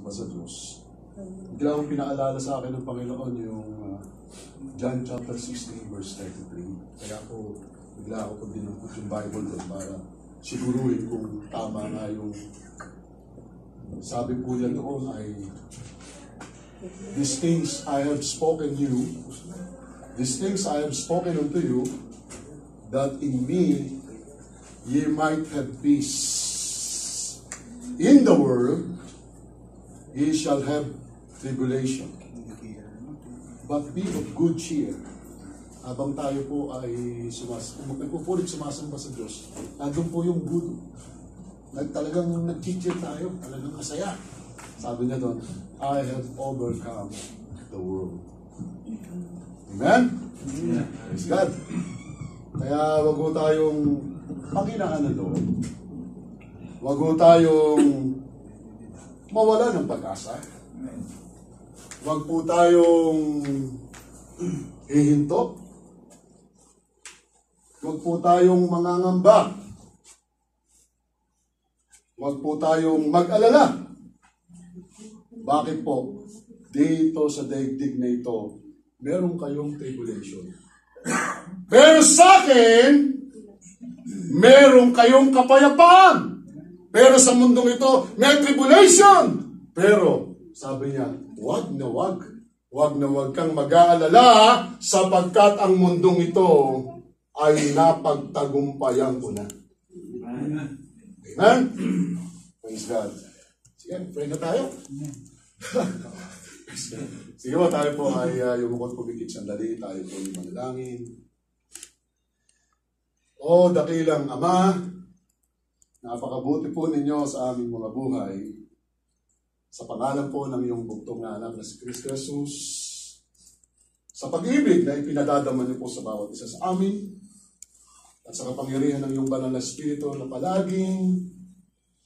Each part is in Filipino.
sumasamba sa Diyos, bigla akong pinaalala sa akin ng Panginoon yung John chapter 16 verse 33. Kaya bigla ako pag dinukot yung Bible doon para siguruhin kung tama nga yung sabi po niya doon ay these things I have spoken unto you, that in me ye might have peace. In the world ye shall have tribulation, but be of good cheer. Habang tayo po ay nagpupulit sumasamba sa Diyos, nandun po yung good. Talagang nag-cheer tayo, talagang masaya. Sabi niya doon, I have overcome the world. Amen? Yeah. Praise God. Kaya wag ho tayong panghinaan ng loob. Wag ho tayong mawala ng pag-asa. Wag po tayong hihinto. Wag po tayong mangangamba. Wag po tayong mag-alala. Bakit po? Dito sa daigdig na ito, meron kayong tribulation. Pero sa akin, meron kayong kapayapaan. Pero sa mundong ito, may tribulation. Pero, sabi niya, wag na wag kang mag-aalala sapagkat ang mundong ito ay napagtagumpayan ko na. Amen? Praise God. Sige, pray na tayo. Sige po, tayo po ay yumukot po bigit sandali. Tayo po ay manalangin. O dakilang Ama, napakabuti po ninyo sa aming mga buhay. Sa pangalan po ng iyong bugtong na anak na si Kristo Jesus, sa pag-ibig na ipinadadama niyo po sa bawat isa sa amin, at sa kapangyarihan ng iyong banal na Espiritu na palaging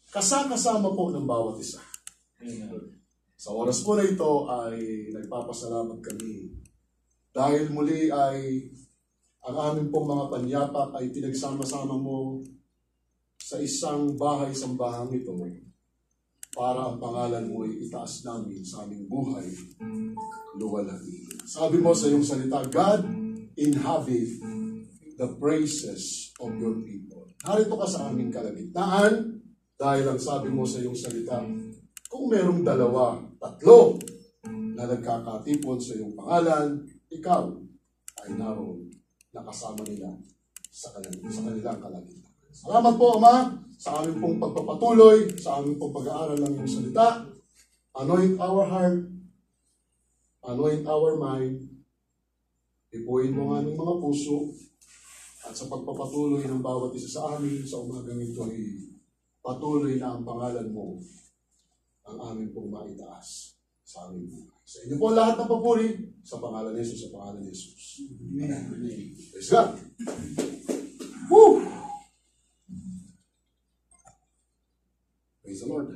kasama po ng bawat isa. Sa oras po na ito ay nagpapasalamat kami dahil muli ay ang aming pong mga panyapak ay pinagsama-sama mo sa isang bahay-sambahang ito para ang pangalan mo ay itaas namin sa aming buhay luwalhati. Sabi mo sa iyong salita, God inhabit the praises of your people. Narito ka sa aming kalagitnaan dahil ang sabi mo sa iyong salita, kung merong dalawa, tatlo na nagkakatipon sa iyong pangalan, ikaw ay naroon nakasama nila sa kanilang kalagitnaan. Salamat po, Ama, sa aming pong pagpapatuloy, sa aming pong pag-aaral ng iyong salita. Anoint our heart, anoint our mind, ipuin mo ang aming mga puso, at sa pagpapatuloy ng bawat isa sa amin sa umagang ito ay patuloy na ang pangalan mo ang aming pong maitaas sa aming buhay. Sa inyo po lahat ng papuri sa pangalan ni Jesus, sa pangalan ni Jesus. Amen. Praise God. Woo! Praise the Lord.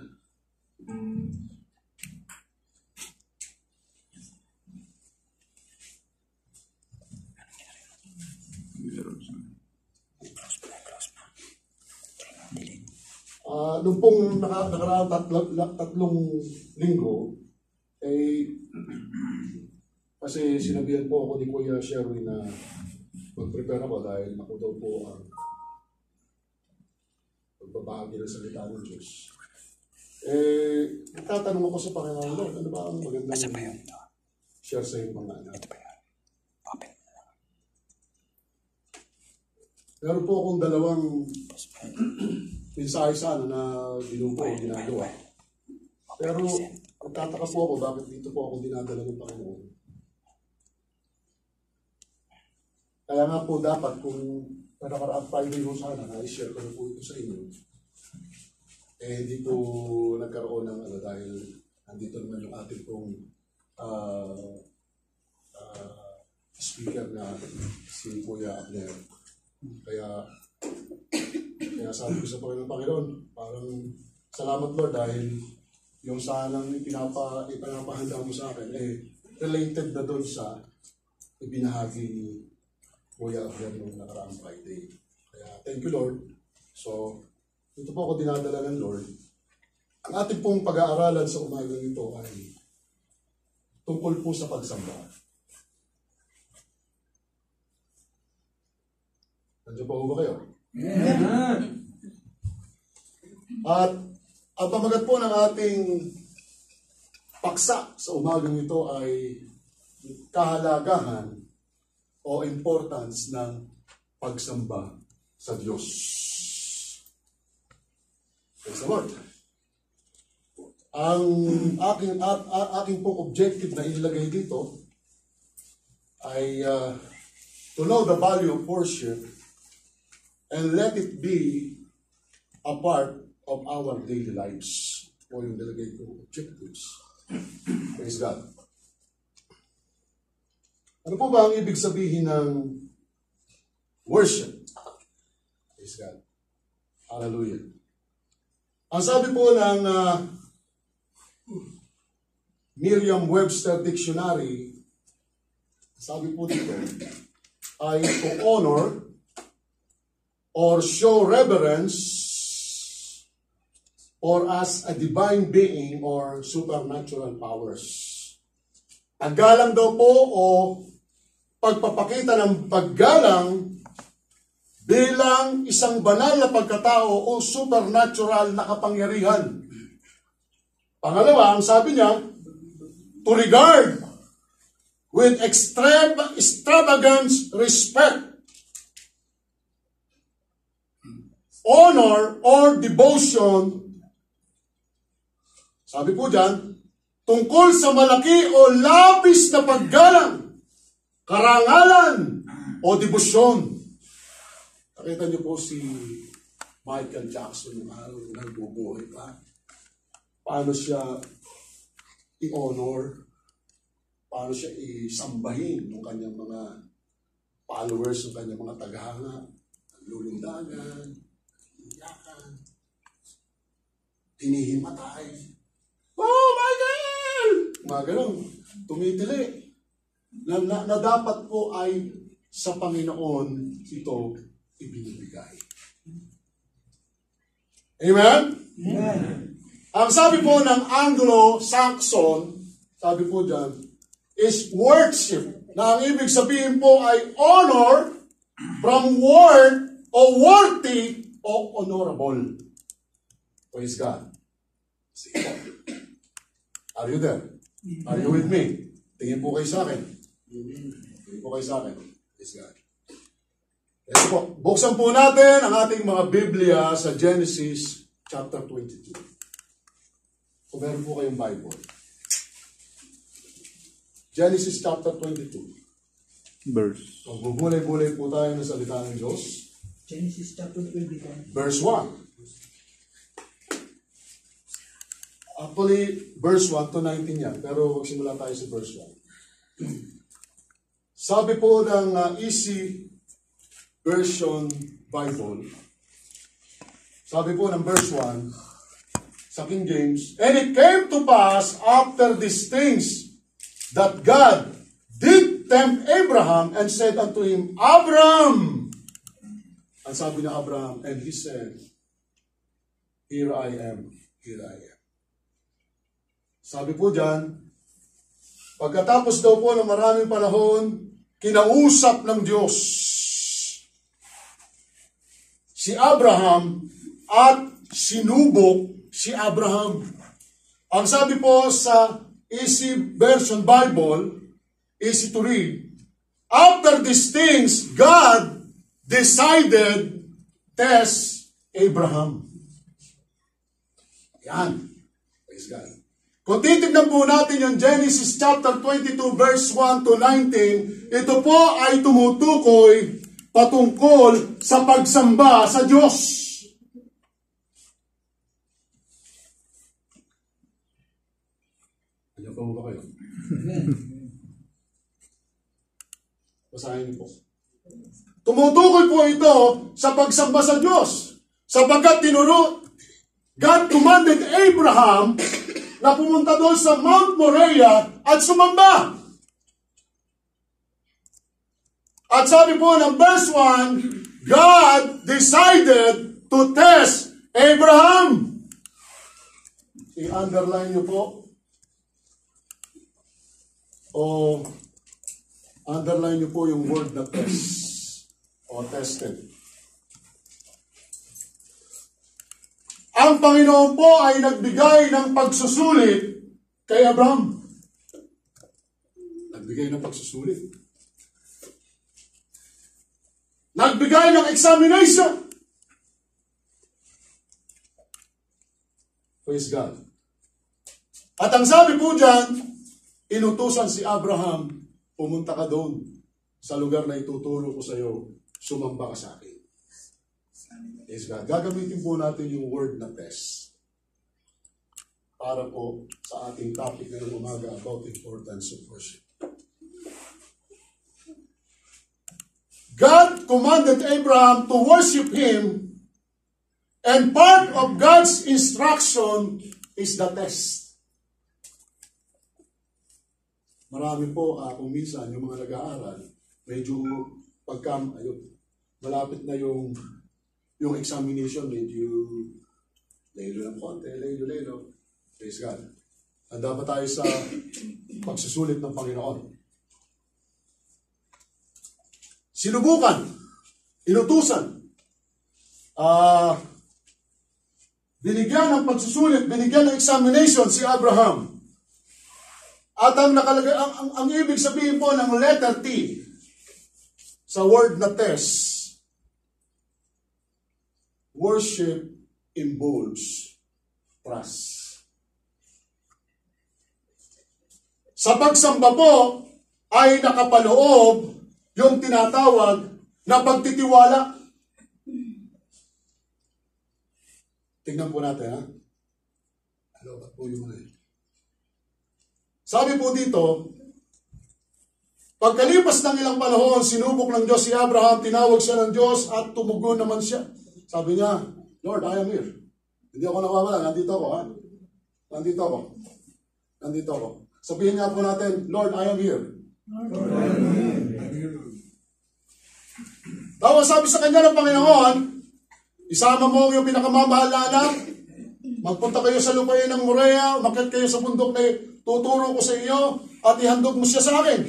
Nung pong nakaraang tatlong linggo, kasi sinabihan po ako ni Kuya Sherwin na mag-prepare ako dahil ako daw po ang pagbabahagi ng salita ng Diyos. Tatanong ako sa Panginoon, Lord, ano ba ang magandang share sa iyong mga anak? Open. Meron po akong dalawang mensahe sana na ginagawa. Pero nagtataka po ako bakit dito po ako dinadala ng Panginoon. Kaya nga po dapat kung nakaraang Friday ko sana na-share ko na po ito sa inyo, hindi po nagkaroon ng dahil nandito naman yung ating pong speaker na si Kuya Abner. Kaya sabi ko sa Panginoon, parang salamat Lord dahil yung sanang ipinapahanda mo sa akin, related na doon sa ibinahagi ni Kuya Abner nung nakaraang Friday. Kaya thank you Lord. So, ito po ako dinadala ng Lord Ang ating pong pag-aaralan sa umagang ito ay tungkol po sa pagsamba. Nandiyan po ba kayo? At ang pamagat po ng ating paksa sa umagang ito ay kahalagahan o importance ng pagsamba sa Diyos. Praise the Lord. Ang aking pong objective na ilagay dito ay to know the value of worship and let it be a part of our daily lives. O yung nilagay ko objectives. Praise God. Ano po ba ang ibig sabihin ng worship? Praise God. Hallelujah. Ang sabi po ng Merriam-Webster Dictionary, sabi po dito, ay to honor or show reverence or as a divine being or supernatural powers. Paggalang daw po o pagpapakita ng paggalang bilang isang banal na pagkatao o supernatural na kapangyarihan. Pangalawa, ang sabi niya, to regard with extravagant respect, honor, or devotion. Sabi po dyan, tungkol sa malaki o labis na paggalang, karangalan, o debosyon. Nakita niyo po si Michael Jackson yung araw na nagbubuhay pa. Paano siya i-honor, paano siya isambahin ng kanyang mga followers, ng kanyang mga tagahanga, lulundagan, iyakan, tinihimatay. Oh, Michael! Mga ganun, tumitili. Na dapat po ay sa Panginoon ito ibinibigay. Amen? Amen. Ang sabi po ng Anglo-Saxon, sabi po dyan, is worship. Na ang ibig sabihin po ay honor from word o worthy o honorable. Praise God. Sige po. Are you there? Are you with me? Tingin po kayo sa akin. Tingin po kayo sa akin. Praise God. Ito po. Buksan po natin ang ating mga Biblia sa Genesis chapter 22. Kung meron po kayong Bible. Genesis chapter 22. Verse. Magbubulay-bulay po tayo ng salita ng Diyos. Genesis chapter 22. Verse 1. Actually, verse 1 to 19 yan. Pero magsimula tayo sa verse 1. Sabi po ng Easy Version Bible, sabi po ng verse 1, sa King James, and it came to pass after these things that God did tempt Abraham and said unto him, Abram! Ang sabi niya Abraham, and he said, Here I am, here I am. Sabi po dyan, pagkatapos daw po ng maraming panahon, kinausap ng Diyos si Abraham at sinubok si Abraham. Ang sabi po sa Easy Version Bible, easy to read, after these things, God decided test Abraham. Yan. Praise God. Kung titignan po natin yung Genesis chapter 22 verse 1 to 19, ito po ay tumutukoy patungkol sa pagsamba sa Diyos. Ano pa mo ba kayo? Basahin niyo po. Tumutukoy po ito sa pagsamba sa Diyos. Sapagkat God commanded Abraham na pumunta doon sa Mount Moriah at sumamba. At sabi po ng verse 1, God decided to test Abraham. i-underline nyo po o underline nyo po yung word na test o tested. Ang Panginoon po ay nagbigay ng pagsusulit kay Abraham. Nagbigay ng pagsusulit. Nagbigay ng examination. Praise God. At ang sabi po dyan, inutusan si Abraham, pumunta ka doon sa lugar na ituturo ko sa iyo, sumamba ka sa akin. Praise God. Gagamitin po natin yung word na test para po sa ating topic ngayong umaga about the importance of worship. God commanded Abraham to worship Him, and part of God's instruction is the test. Marami po, kung minsan, yung mga nag-aaral, medyo malapit na yung examination, medyo lelo ng konti, lelo. Praise God. Handa ba tayo sa pagsusulit ng Panginoon? Sinubukan, inutusan, binigyan ng pagsusulit, binigyan ng examination si Abraham. At ang nakalagay, ang ibig sabihin po ng letter T sa word na test, worship involves trust. Sa pagsamba po ay nakapaloob yung tinatawag na pagtitiwala. Tingnan po natin, ha? Ano ba po yung sabi po dito, pagkalipas ng ilang panahon, sinubok ng Diyos si Abraham, tinawag siya ng Diyos at tumugon naman siya. Sabi niya, Lord, I am here. Hindi ako nawawala, nandito ako, ha? Nandito ako. Sabihin nga po natin, Lord, I am here. Lord, I am here. Tapos sabi sa kanya ng Panginoon, isama mo yung pinakamamahal na anak, magpunta kayo sa lupain ng Morea, umakyat kayo sa bundok na tuturo ko sa iyo, at ihandog mo siya sa akin.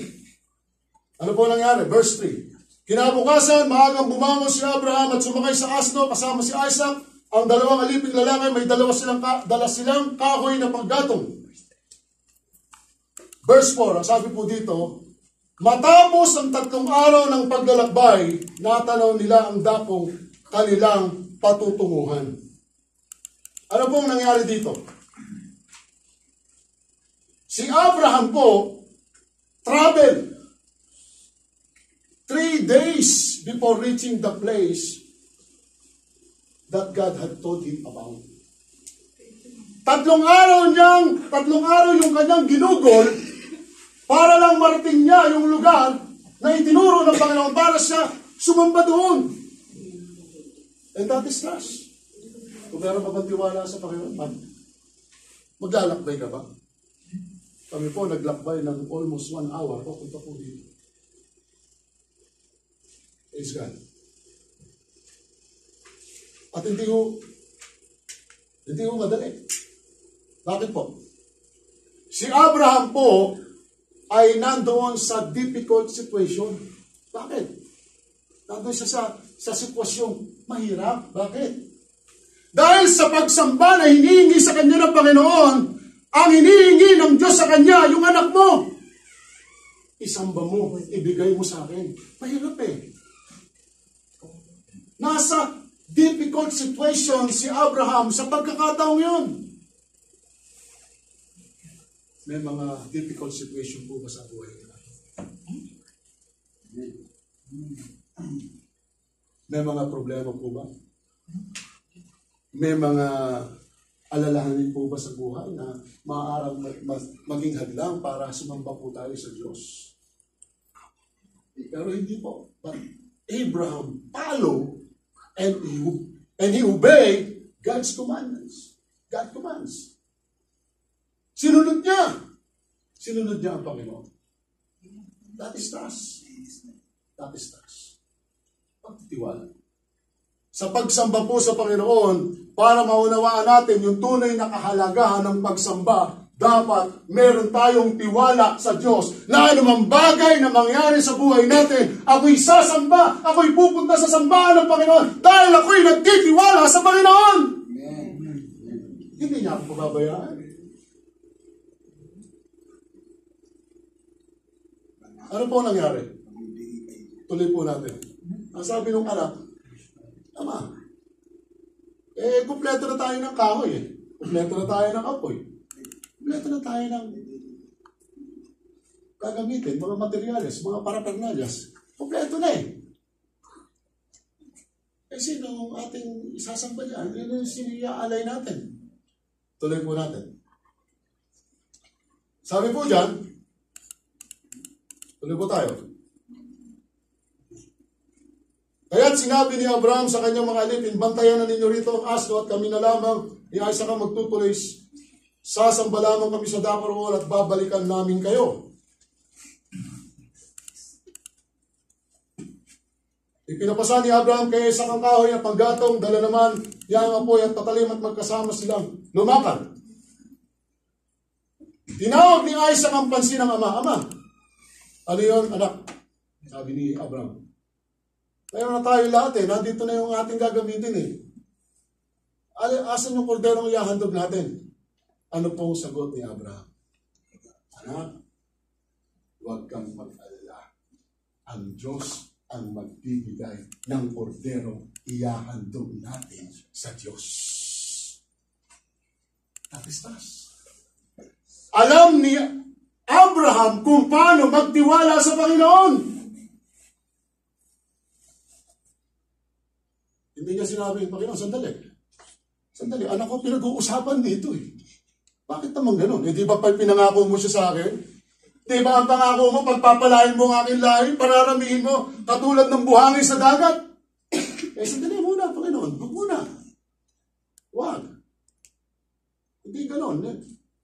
Ano po nangyari? Verse 3. Kinabukasan, maagang bumangon si Abraham at sumakay sa asno kasama si Isaac. Ang dalawang aliping lalaki, may dala silang kahoy na paggatong. Verse 4, ang sabi po dito, matapos ang 3 araw ng paglalakbay, natanaw nila ang dapong kanilang patutunguhan. Ano pong nangyari dito? Si Abraham po, travel 3 days before reaching the place that God had told him about. 3 araw yung kanyang ginugol para lang marating niya yung lugar na itinuro ng Panginoon para siya sumamba doon. And that is trust. Kung meron ka bang tiwala sa Panginoon, maglalakbay ka ba? Kami po naglakbay ng almost 1 hour. Punta po dito. Praise God. At hindi ko madali. Bakit po? Si Abraham po ay nandoon sa difficult situation. Bakit? Nandoon siya sa sitwasyong mahirap. Bakit? Dahil sa pagsamba na hinihingi sa kanya ng Panginoon, ang hinihingi ng Diyos sa kanya, yung anak mo, isamba mo, ibigay mo sa akin. Mahirap eh. Nasa difficult situation si Abraham sa pagkakataong yun. May mga difficult situation po ba sa buhay natin? May mga problema po ba? May mga alalahanin po ba sa buhay na maaaring maging hadlang para sumamba po tayo sa Diyos? Pero hindi po. But Abraham followed and he obeyed God's commandments. God commands. Sinunod niya ang Panginoon. That is trust. That is trust. Pagtitiwala. sa pagsamba po sa Panginoon, para maunawaan natin yung tunay na kahalagahan ng pagsamba, dapat meron tayong tiwala sa Diyos na anumang bagay na mangyari sa buhay natin, ako'y sasamba, ako'y pupunta sa sambahan ng Panginoon dahil ako'y nagtitiwala sa Panginoon. Amen. Hindi niya ako pababayaan. Ano po nangyari? Tuloy po natin. Ang sabi ng anak, Ama, kumpleto na tayo ng kahoy eh. Kumpleto na tayo ng apoy. Kumpleto na tayo ng gagamitin, mga materyales, mga parapernalyas. Kumpleto na eh. Sino ang ating isasamba niyan? Yun yung siniyaalay natin. Tuloy po natin. Sabi po dyan, tuloy po tayo. Kaya't sinabi ni Abraham sa kanyang mga alipin, bantayan na ninyo rito ang asno at kami na lamang ni Isaac ang magtutuloy. Sasamba lamang kami sa Dakarol at babalikan namin kayo. Ipinapasa ni Abraham kay Isaac ang kahoy at panggatong, dala naman yang apoy at patalim at magkasama silang lumakad. Tinawag ni Isaac ang pansin ng ama. Ama, ano yun, anak? Sabi ni Abraham. Mayroon na tayo lahat eh. Nandito na yung ating gagamitin eh. Asan yung korderong ihahandog natin? Ano pong sagot ni Abraham? Anak, huwag kang mag-alala. Ang Diyos ang magbibigay ng korderong ihahandog natin sa Diyos. Tapistas. Alam ni Abraham kung paano magtiwala sa Panginoon. Hindi niya sinabi, Panginoon, sandali, anak ko pinag-uusapan dito eh. Bakit naman ganun? Di ba pinangako mo siya sa akin? Di ba ang pangako mo, pagpapalain mo ang aking lahi, pararamihin mo, katulad ng buhangin sa dagat? Sandali muna, Panginoon, huwag muna. Huwag. Hindi ganun.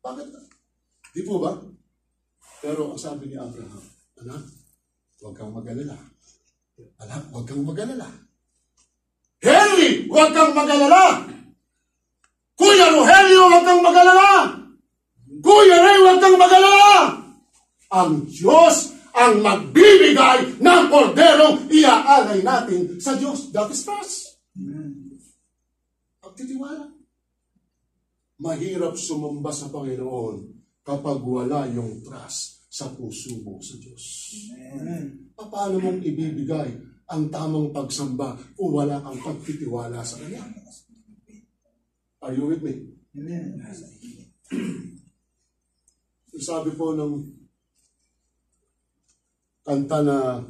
Bakit? Di po ba? Pero ang sabi ni Abraham, anak, huwag kang mag-alala. Anak, huwag kang mag-alala. Henry, huwag kang mag-alala. Kuya Rogelio, huwag kang mag-alala. Kuya Ray, huwag kang mag-alala. Ang Diyos ang magbibigay ng korderong iaalay natin sa Diyos. That is trust. Pagtitiwala. Mahirap sumamba sa Panginoon kapag wala yung trust sa puso mo sa Diyos. Paano mong ibibigay ang tamang pagsamba kung wala kang pagtitiwala sa Kanya? Are you with me? Amen. Sabi po ng kanta na,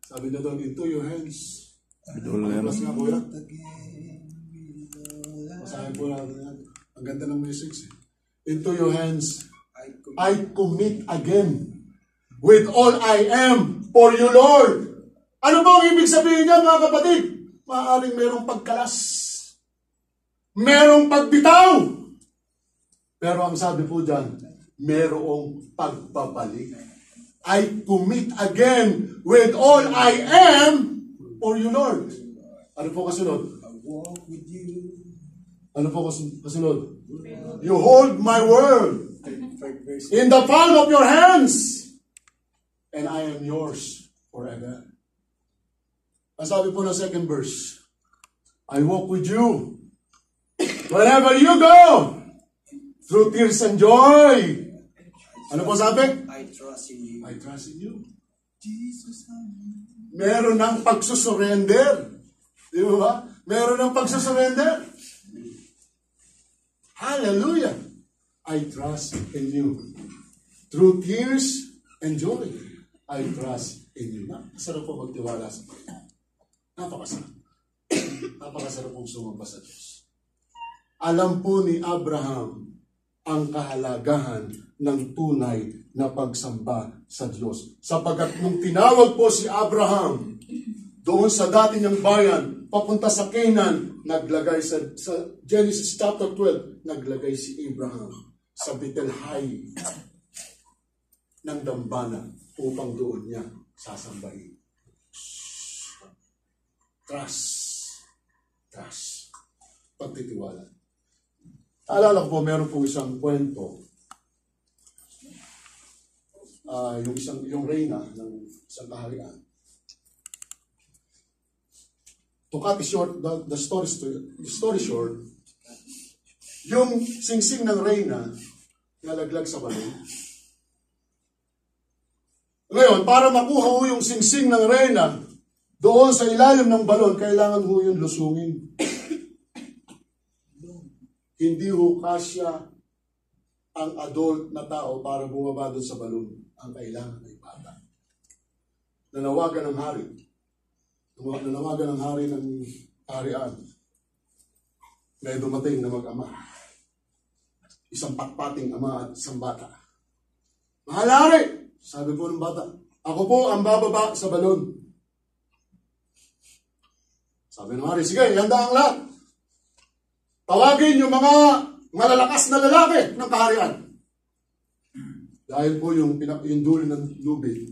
sabi na doon, into your hands. Plus nga po yan. Masahin po natin yan. Ang ganda ng message. Into your hands, I commit again with all I am for you, Lord. Ano ba ang ibig sabihin niya, mga kapatid? Maaaring merong pagkalas. Merong pagbitaw. Pero ang sabi po dyan, merong pagbabalik. I commit again with all I am for you, Lord. Ano po kasunod? Ano po kasunod? You hold my word in the palm of your hands. And I am yours forever. Ang sabi po ng second verse, I walk with you wherever you go, through tears and joy. Ano po sabi? I trust in you. I trust in you. Jesus. Meron ng pagsusurrender. Di ba? Meron ng pagsusurrender. Hallelujah. I trust in you. Through tears and joy. I trust in you. Napakasarap po magtiwala sa Panginoon. Napakasarap. Napakasarap pong sumamba sa Diyos. Alam po ni Abraham ang kahalagahan ng tunay na pagsamba sa Diyos. Sapagkat nung tinawag po si Abraham doon sa dati niyang bayan, papunta sa Canaan, naglagay sa Genesis chapter 12, naglagay si Abraham sa Betlehem ng dambana upang doon niya sasambahin. Trust. Pagtitiwala. Alala ko po, meron po isang kwento. Yung reyna ng isang kaharian. To cut short, the story short, yung singsing ng reyna nalaglag sa balon. Ngayon, para makuha ho yung singsing ng reyna doon sa ilalim ng balon, kailangan ho yung lusungin. Hindi ho kasya ang adult na tao para bumaba doon sa balon. Ang kailangan ay bata. Nanawagan ng hari. Nanawagan ng hari ng kaharian. May dumating na mag-ama. Isang patpating ama at isang bata. Mahal hari! Sabi po ng bata, ako po ang bababa sa balon. Sabi ng hari, sige, ihanda ang lahat. Tawagin yung mga malalakas na lalaki ng kaharian. Dahil po yung dulo ng lubid,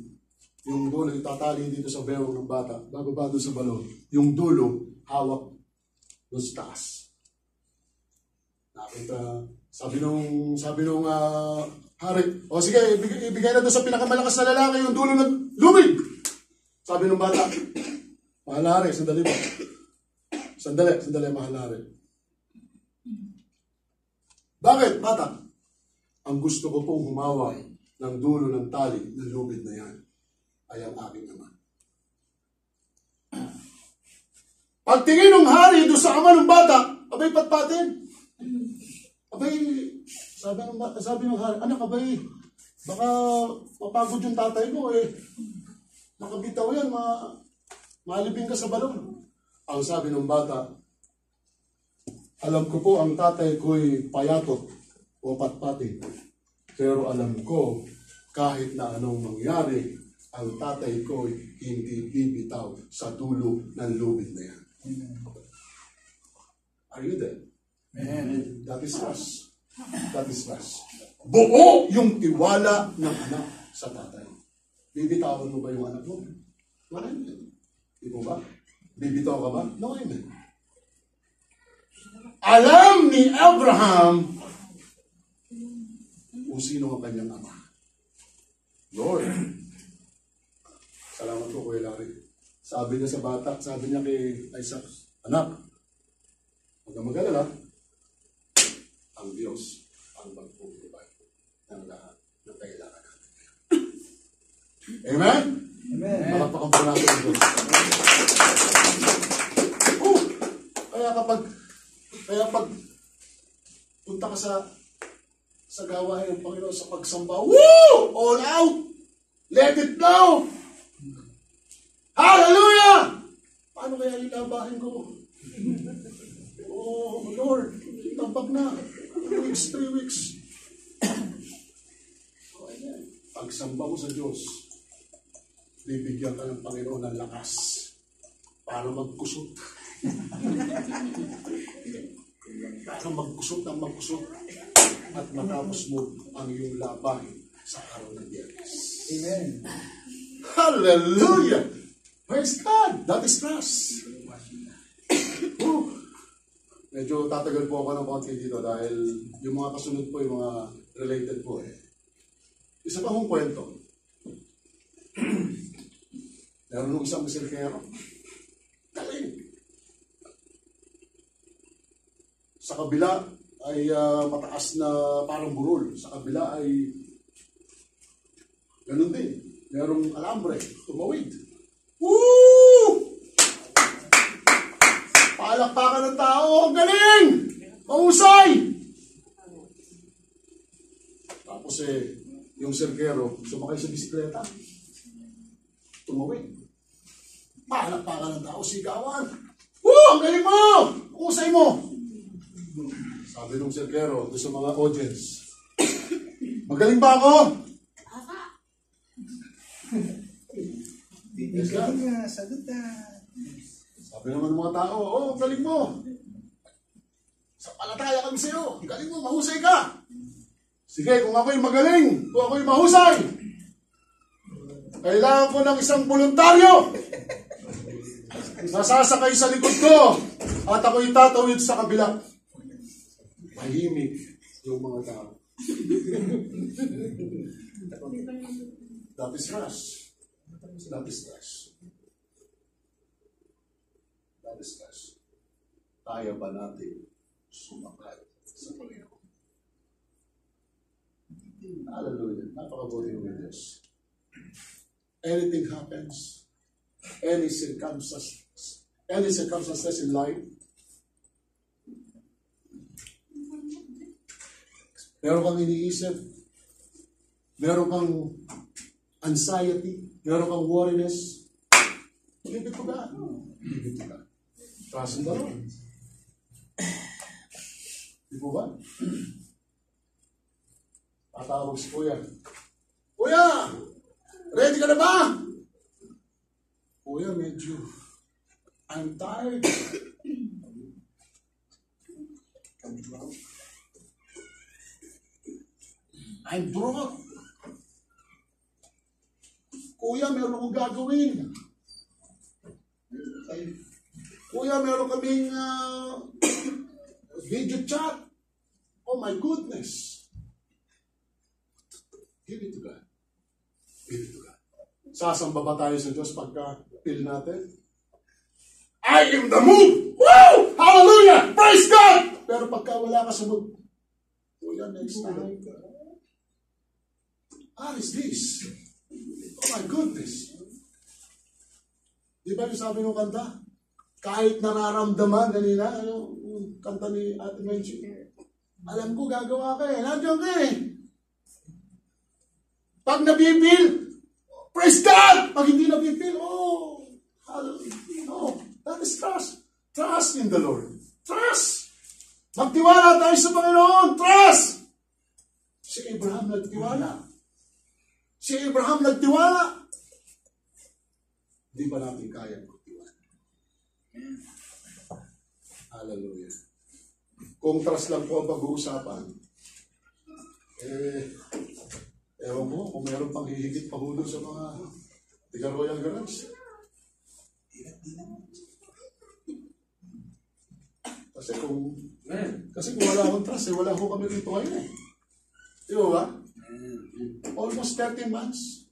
yung dulo itatali dito sa bewang ng bata, bababa doon sa balon, yung dulo hawak doon sa taas. Nakita, sabi nung hari, o sige, ibigay na doon sa pinakamalakas na lalaki yung dulo ng lubid. Sabi nung bata, mahal hari, sandali ba? Sandali, mahal hari. Bakit, bata? Ang gusto ko pong humawak ng dulo ng tali ng lubid na yan ay ang aking ama. Pagtingin ng hari doon sa ama ng bata, abay patpatin. Abay, sabi ng hari, anak, abay, baka mapagod yung tatay mo eh. Makabitaw yan, malibing ka sa balon. Ang sabi ng bata, alam ko po ang tatay ko'y payatot o patpati. Pero alam ko, kahit na anong mangyari, ang tatay ko'y hindi bibitaw sa dulo ng lubid na yan. Are you there? Amen. That is trust. Buo yung tiwala ng anak sa tatay. Bibitawan mo ba yung anak mo? No, amen. Di mo ba? Bibitaw ka ba? No, amen. Alam ni Abraham kung sino ang kanyang ama. Lord, salamat po, Kuya Larry. Sabi niya sa bata, sabi niya kay Isaac, anak, huwag kang mag-alala, ang Diyos ang mag-provide ng lahat ng kailangan natin. Amen? Amen. Malakpakan po natin ang Diyos. Kaya pag punta ka sa gawain ng Panginoon sa pagsamba, woo! All out! Let it flow! Hallelujah! Paano kaya lilabahin ko? Oh, Lord, tabag na. 3 weeks. Pagsamba mo sa Diyos, bibigyan ka ng Panginoon ng lakas para magkusot. Para magkusot at matapos mo ang iyong labahin sa araw ng Biyernes. Amen. Hallelujah! Praise God! That is trust. Medyo tatagal po ako ng konti dito dahil yung mga kasunod po, yung mga related po eh. Isa pa kong kwento. Meron nung isang miserkero. Galing. Sa kabila ay mataas na parang burol. Sa kabila ay ganun din. Merong alambre. Tumawid. Woo! Palakpakan ng tao. Ang galing! Mahusay! Tapos yung sirkero, sumakay sa bisikleta. Tumawid. Palakpakan ng tao. Sigawan. Woo! Ang galing mo! Mahusay mo! Sabi nung sirkero, doon sa mga audience, magaling ba ako? Bibigyan niya, sagutan. Sabi naman ng mga tao, oh, galing mo. Sa palataya kami sa'yo. Galing mo, mahusay ka. Sige, kung ako'y magaling, kung ako'y mahusay, kailangan ko ng isang voluntaryo. Nasasakay sa likod ko. At ako'y tatawid sa kabila. Mahimik yung mga tao. That is rush. That is rush. That is rush. Kaya ba natin sumakay sa Panginoon? Hallelujah. Napakabuti ng Diyos. Anything happens, any circumstances in life, meron kang iniisip, meron kang anxiety, meron kang worriness, leave it to God. Leave it to God. Trust in the Lord. Di po ba? Tatawag si Kuya. Kuya! Ready ka na ba? Kuya, medyo I'm tired. I'm drunk. I'm broke. Kuya, meron akong gagawin. Kuya, meron kaming video chat. Oh my goodness. Give it to God. Give it to God. Sasamba ba tayo sa Diyos pagka feel natin? I am the mood! Woo! Hallelujah! Praise God! Pero pagka wala ka sa mood, Kuya, next time. What is this? Oh my goodness. Di ba yung sabi ng kanta? Kahit nararamdaman kanina, yung kanta ni Ate Menchi, alam ko gagawa ka eh. Nandiyan ka eh. Pag nabipil, praise God! Pag hindi nabipil, oh, hallelujah. No, that is trust. Trust in the Lord. Trust. Magtiwala tayo sa Panginoon. Trust. Si Abraham nagtiwala. Si Abraham nagtiwala. Di ba natin kaya magtiwala? Hallelujah. Kung trust lang po ang pag-uusapan, ewan mo, kung meron pang hihigit pa doon sa mga tiga Royal Garage. Kasi kung wala akong trust, wala ko kami rito ngayon eh. Di ba ba? Almost 13 months.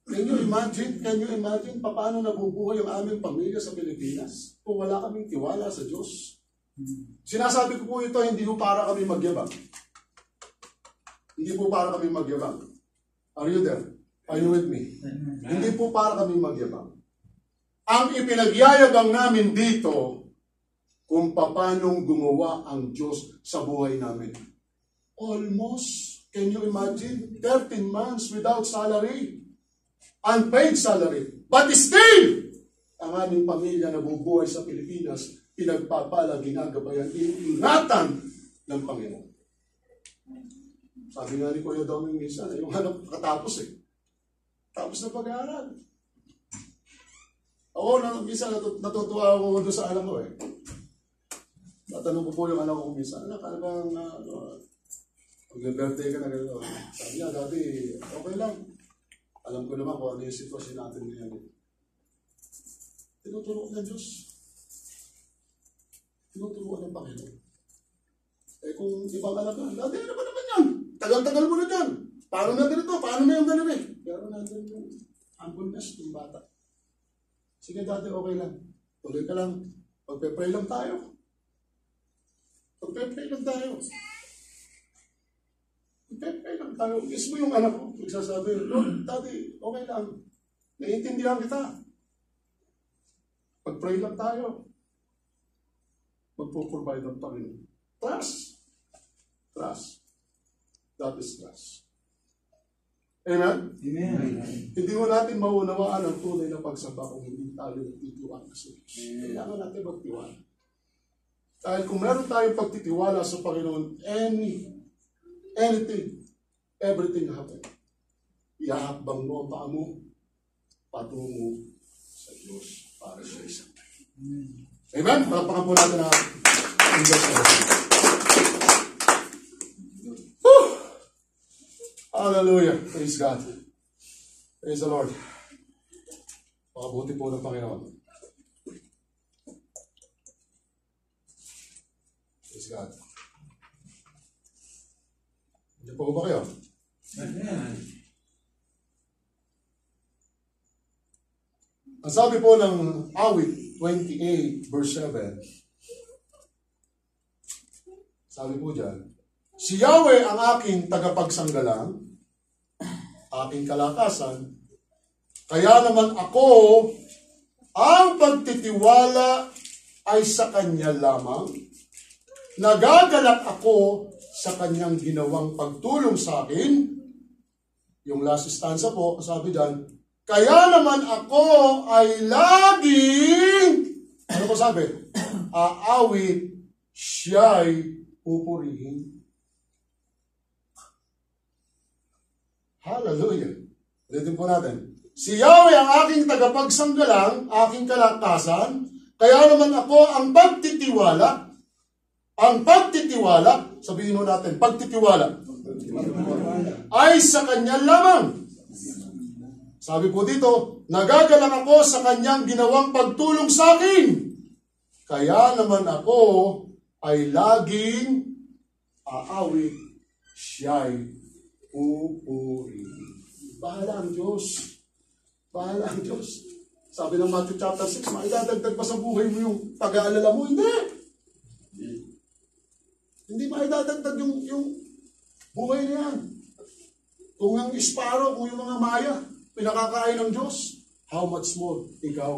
Can you imagine paano nabubuhay ang aming pamilya sa Pilipinas kung wala kaming tiwala sa Diyos? Sinasabi ko po ito, hindi po para kami magyabang. Hindi po para kami magyabang. Are you there? Are you with me? Hindi po para kami magyabang. Ang ipinagyayabang namin dito kung paanong gumawa ang Diyos sa buhay namin. Almost, can you imagine? 13 months without salary. Unpaid salary. But still, ang aming pamilya na bubuhay sa Pilipinas, pinagpapala, ginagabayan, iingatan ng Panginoon. Sabi nga ni Kuya Doming minsan, yung hanap katapos eh. Tapos na pag-aaral. Ako, minsan natutuwa ako doon sa anak ko eh. Tatanong ko po yung anak ko minsan, anak, ano bang, pag-birthday ka na gano'n. Sabi niya, dati, okay lang. Alam ko naman kung ano yung sitwasyon natin ngayon. Tinuturo ng Diyos. Tinuturo ng Panginoon. Eh kung ibang anak ka, dati ano ba naman yan? Tagal-tagal mo na dyan. Paano na ganito? Paano na yung ganito eh? Pero nandun yung humbleness ng bata. Sige dati, okay lang. Tuloy ka lang. Pagpe-pray lang tayo. Pagpe-pray lang tayo. Pagpe-pray lang tayo. Mismo yung anak ko, nagsasabi, Lord, Daddy, okay lang. Naiintindihan kita. Pag-pray lang tayo. Magpo-provide ang Panginoon. Trust. Trust. That is trust. Amen? Amen. Hindi mo natin maunawaan ang tunay na pagsamba kung hindi tayo nagtitiwala sa Diyos. Kailangan natin magtiwala. Dahil kung meron tayong pagtitiwala sa Panginoon, anything, everything happen. Ihahakbang mo ang paa mo, patungo sa Diyos para sa isang tayo. Amen? Palakpakan po natin ang Diyos na Hallelujah. Praise God. Praise the Lord. Pakabuti po ng Panginoon. Praise God. Hindi po ba kayo? Amen. Ang sabi po ng awit 28 verse 7, sabi po dyan, si Yahweh ang aking tagapagsanggalang, aking kalakasan, kaya naman ako, ang pagtitiwala ay sa Kanya lamang, nagagalak ako sa Kanyang ginawang pagtulong sa akin. Yung last stanza po, sabi dyan, kaya naman ako ay laging, ano po sabi? Aawit, siya'y pupurihin. Hallelujah. Ulitin po natin. Si Yahweh ang aking tagapagsanggalang, aking kalakasan, kaya naman ako ang pagtitiwala, sabihin mo natin, pagtitiwala, ay sa Kanya lamang. Sabi po dito, nagagalang ako sa Kanyang ginawang pagtulong sa akin. Kaya naman ako ay laging aawit, siya'y pupurihin. Bahala ang Diyos. Bahala ang Diyos. Sabi ng Matthew chapter 6, maidadagdag pa sa buhay mo yung pag-aalala mo? Hindi. Hindi maidadagdag yung buhay na yan. Kung ang isparo, kung yung mga maya, pinakakain ng Diyos, how much more ikaw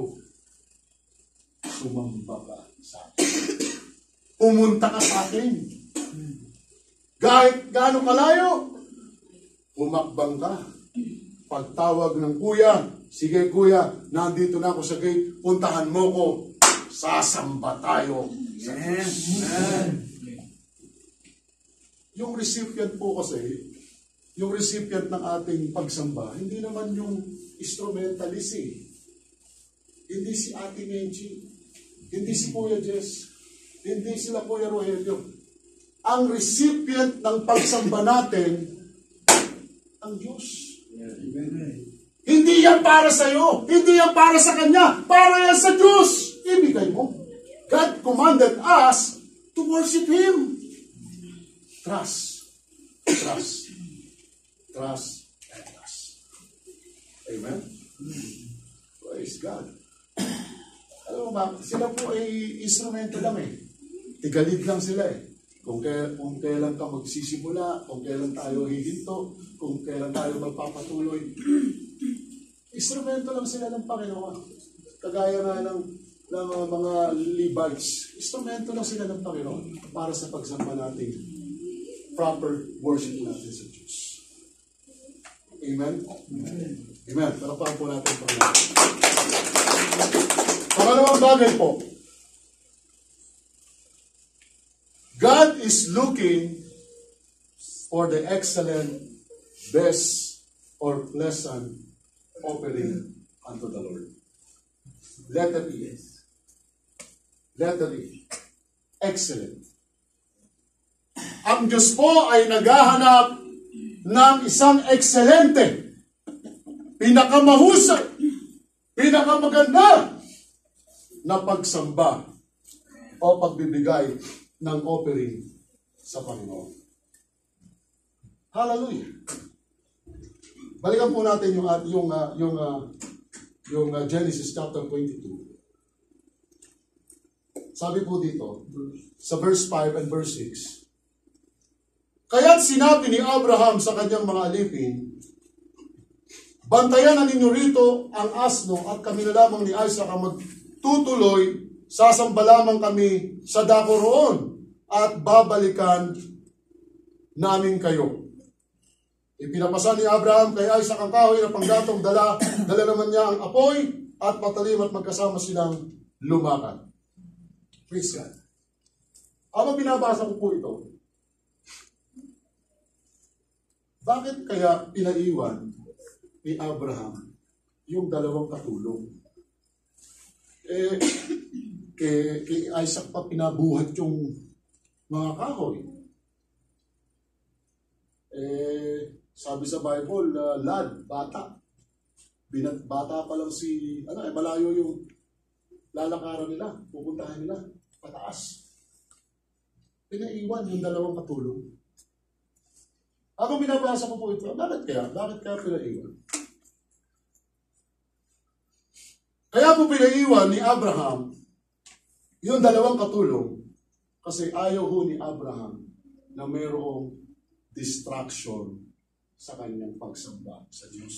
sumamba ka sa akin. Pumunta ka sa akin. Kahit gaano kalayo, humakbang ka. Pagtawag ng kuya, sige kuya, nandito na ako sa gate, puntahan mo ko, sasamba tayo sa Diyos. Yung recipient po kasi, yung recipient ng ating pagsamba, hindi naman yung instrumentalist eh. Hindi si Ate Menchi, hindi si Kuya Jess, hindi sila Kuya Rogelio. Ang recipient ng pagsamba natin, ang Diyos. Hindi yan para sa iyo, hindi yan para sa Kanya, para yan sa Diyos. Ibigay mo. God commanded us to worship Him. Trust. Trust. Trust and trust. Amen? Praise God. Alam mo ba, sila po ay instrumento lang eh. Tigalid lang sila eh. Kung kailan ka magsisimula, kung kailan tayo hihinto, kung kailan tayo magpapatuloy. Instrumento lang sila ng Panginoon. Kagaya nga ng mga Levites. Instrumento lang sila ng Panginoon para sa pagsamba natin. Proper worship natin sa Diyos. Amen? Amen. Palakpakan po natin ang Panginoon. Pangalawang bagay po. God is looking for the excellent, best, or pleasant offering unto the Lord. Letter E. Letter E. Excellent. Ang Diyos po ay naghahanap ng isang ekselente, pinakamahusay, pinakamaganda na pagsamba o pagbibigay ng offering sa Panginoon. Hallelujah. Balikan po natin yung Genesis chapter 22. Sabi po dito, sa verse 5 and verse 6, kaya't sinabi ni Abraham sa kanyang mga alipin, bantayan na ninyo rito ang asno at kami na lamang ni Isaac ang magtutuloy, sasamba lamang kami sa dako roon at babalikan namin kayo. Ipinapasa ni Abraham kay Isaac ang kahoy na panggatong dala naman niya ang apoy at patalim at magkasama silang lumakad. Praise God. Habang binabasa ko po ito, bakit kaya pinaiwan ni Abraham yung dalawang katulong? Kay Isaac pa pinabuhat yung mga kahoy. Sabi sa Bible, lad, bata. Bata pa lang malayo yung lalakaran nila, pupuntahan nila, pataas. Pinaiwan yung dalawang katulong. Habang binabasa ko po ito, bakit kaya pinaiwan? Kaya po pinaiwan ni Abraham yung dalawang katulong kasi ayaw ho ni Abraham na mayroong distraction sa kanyang pagsamba sa Diyos.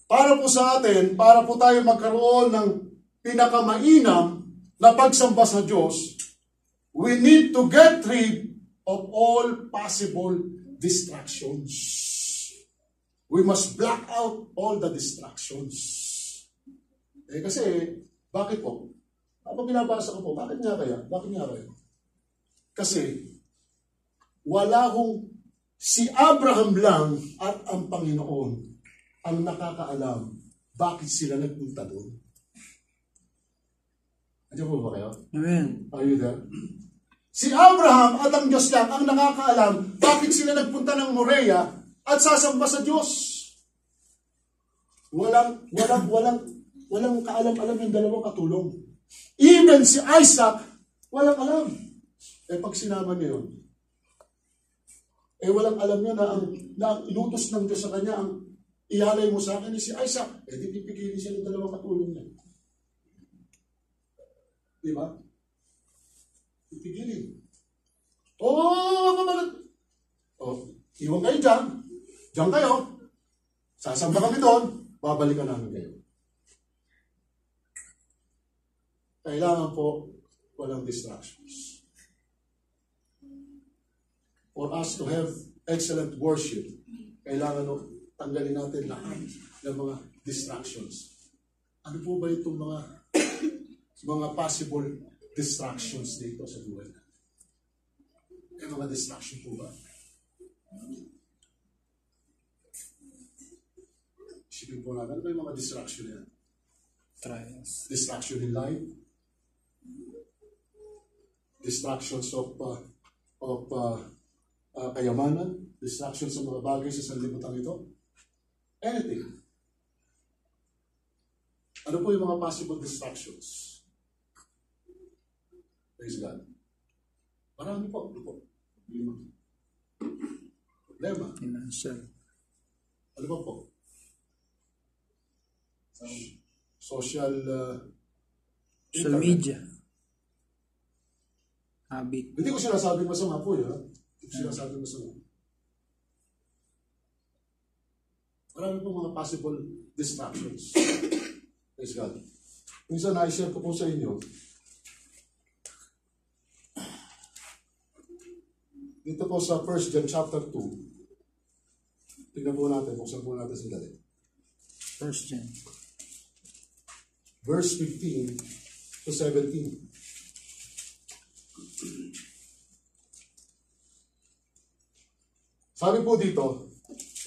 Para po sa atin, para po tayo magkaroon ng pinakamainam na pagsamba sa Diyos, we need to get rid of all possible distractions. We must block out all the distractions. Kasi, bakit po? Habang binabasa ko po, bakit nga kaya? Kasi, wala hong si Abraham lang at ang Panginoon ang nakakaalam bakit sila nagpunta doon. Andiyan po ba kayo? Amen. Are you there? Si Abraham at ang Diyos lang ang nakakaalam bakit sila nagpunta ng Moriah at sasamba sa Diyos. Walang kaalam-alam yung dalawang katulong. Even si Isaac, walang alam. Pag sinama niyo yun, walang alam niya na ang inutos ng Diyos sa kanya, ang ialay mo sa akin ni si Isaac, di pipigilin siya ng dalawang katulong niya. Di ba? Pipigilin. Iwan kayo dyan. Diyan kayo. Sasamba kami doon. Babalikan namin kayo. Kailangan po walang distractions. For us to have excellent worship, kailangan tanggalin natin lahat ng mga distractions. Ano po ba itong mga possible distractions dito sa buhay natin? Mga distraction po ba? Isipin po natin, ano ba yung mga distraction yan? Trials. Distraction in life. Distractions of kayamanan. Distractions sa mga bagay sa sanlibutan ito. Anything. Ano po yung mga possible distractions? Praise God. Marami po. Problema. Financial. Ano ba po? Social media. Habit. Hindi ko sinasabing masama po yun. Hindi ko sinasabing masama. Marami po mga possible distractions. Praise God. Minsan na-share ko po sa inyo. Dito po sa 1 John chapter 2. Tingnan po natin, buksan po natin sandali. 1 John. Verse 15 to 17. Sabi po dito,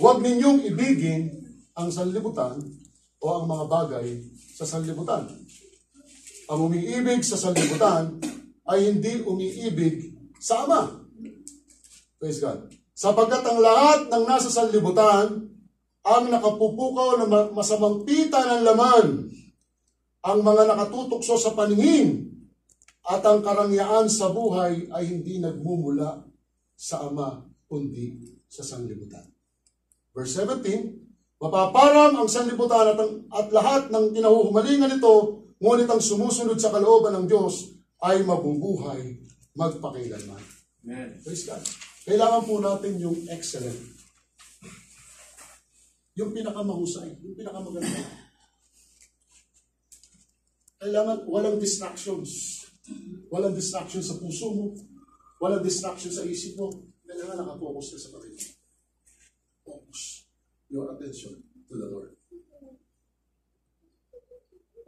huwag ninyong ibigin ang sanlibutan o ang mga bagay sa sanlibutan. Ang umiibig sa sanlibutan ay hindi umiibig sa Ama. Praise God. Sapagkat ang lahat ng nasa sanlibutan ang nakapupukaw na masamang pita ng laman, ang mga nakatutukso sa paningin, at ang karangyaan sa buhay ay hindi nagmumula sa Ama, kundi sa sanlibutan. Verse 17, mapaparam ang sanlibutan at lahat ng kinahuhumalingan nito, ngunit ang sumusunod sa kalooban ng Diyos ay mabubuhay magpakailanman. Amen. Praise God. Kailangan po natin yung excellent. Yung pinakamahusay, yung pinakamaganda. Kailangan walang distractions. Walang distractions sa puso mo. Walang distractions sa isip mo. Kailangan nakapokus ka sa Panginoon. Focus your attention to the Lord.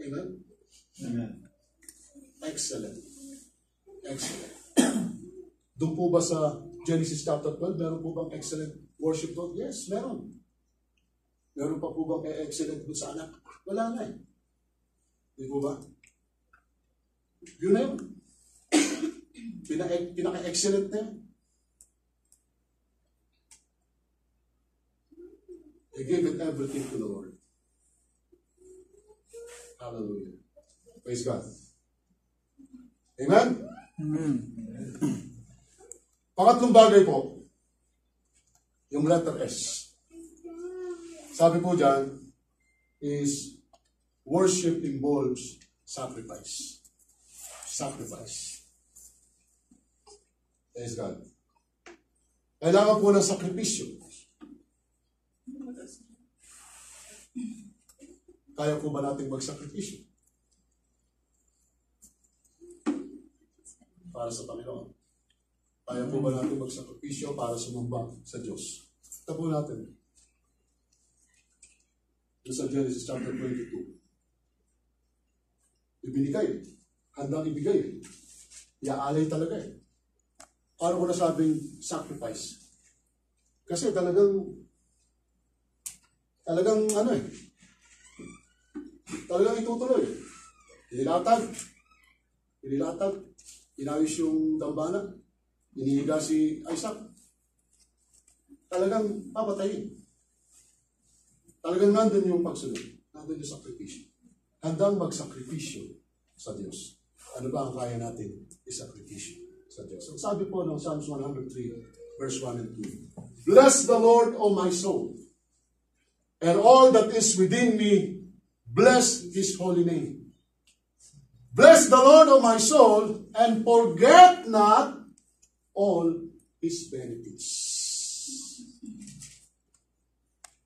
Amen? Amen. Excellent. Excellent. Doon po ba sa Genesis chapter 12, meron po bang excellent worship doon? Yes, meron. Meron pa po bang excellent doon sa anak? Wala na eh. Di po ba? Yun na yun. Pinaka-excellent na yun. They gave it everything to the Lord. Hallelujah. Praise God. Amen? Pangatlong bagay po, yung letter S. Sabi po dyan, is worship involves sacrifice. Sacrifice. Praise God. Kailangan po ng sakripisyo. Kaya po ba natin magsakripisyo? Para sa Panginoon. Kaya po ba natin magsakripisyo para sumamba sa Diyos? Ito po natin. Ito sa Genesis chapter 22. Ibinigay. Handang ibigay. Iaalay talaga eh. Paano ko nasabing sacrifice? Kasi talagang itutuloy. Inilatag, inayos yung dambana, inihiga si Isaac. Talagang papatayin. Talagang nandun yung pagsunod. Nandun yung sakripisyo. Handang magsakripisyo sa Diyos. Ano ba ang kaya natin isakripisyo sa Diyos? So, sabi po ng Psalms 103, verse 1 and 2. Bless the Lord, O my soul, and all that is within me, bless His holy name. Bless the Lord, O my soul, and forget not all His benefits.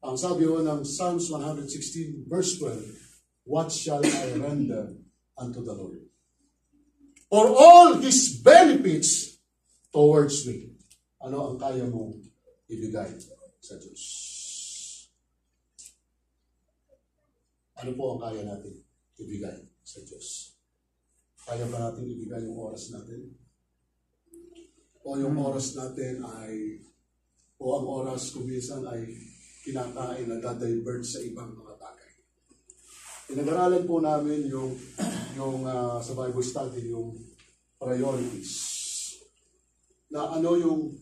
Ang sabi ho ng Psalms 116, verse 12, what shall I render unto the Lord? For all His benefits towards me. Ano ang kaya mong ibigay sa Diyos? Ano po ang kaya natin ibigay sa Diyos? Kaya ba natin ibigay yung oras natin? O yung oras natin o ang oras kung minsan ay kinakain na dadivert sa ibang mga bagay. Pinag-aralan po namin yung sa Bible study, yung priorities. Na ano yung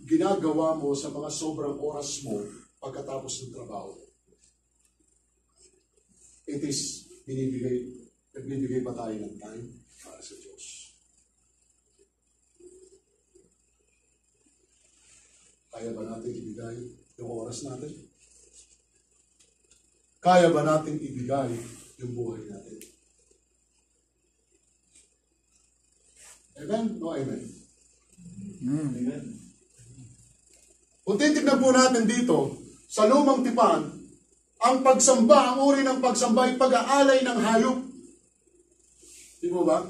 ginagawa mo sa mga sobrang oras mo pagkatapos ng trabaho. It is nagbibigay pa tayo ng time para sa Diyos. Kaya ba natin ibigay yung oras natin? Kaya ba natin ibigay yung buhay natin? Amen? No, amen? Amen. Kung titignan po natin dito, sa lumang tipan, ang pagsamba, ang uri ng pagsamba ay pag-aalay ng hayop. Di ba ba?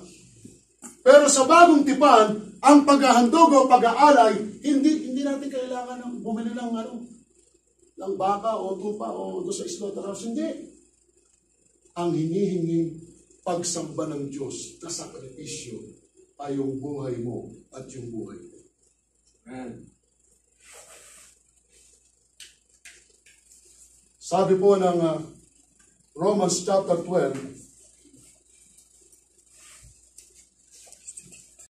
Pero sa bagong tipan, ang paghahandog o pag-aalay, hindi natin kailangan ng bumili ng baka o tupa o doon sa slaughterhouse. Hindi. Ang hinihingi pagsamba ng Diyos na sakripisyo ay yung buhay mo at yung buhay mo. Amen. Sabi po ng Romans chapter 12,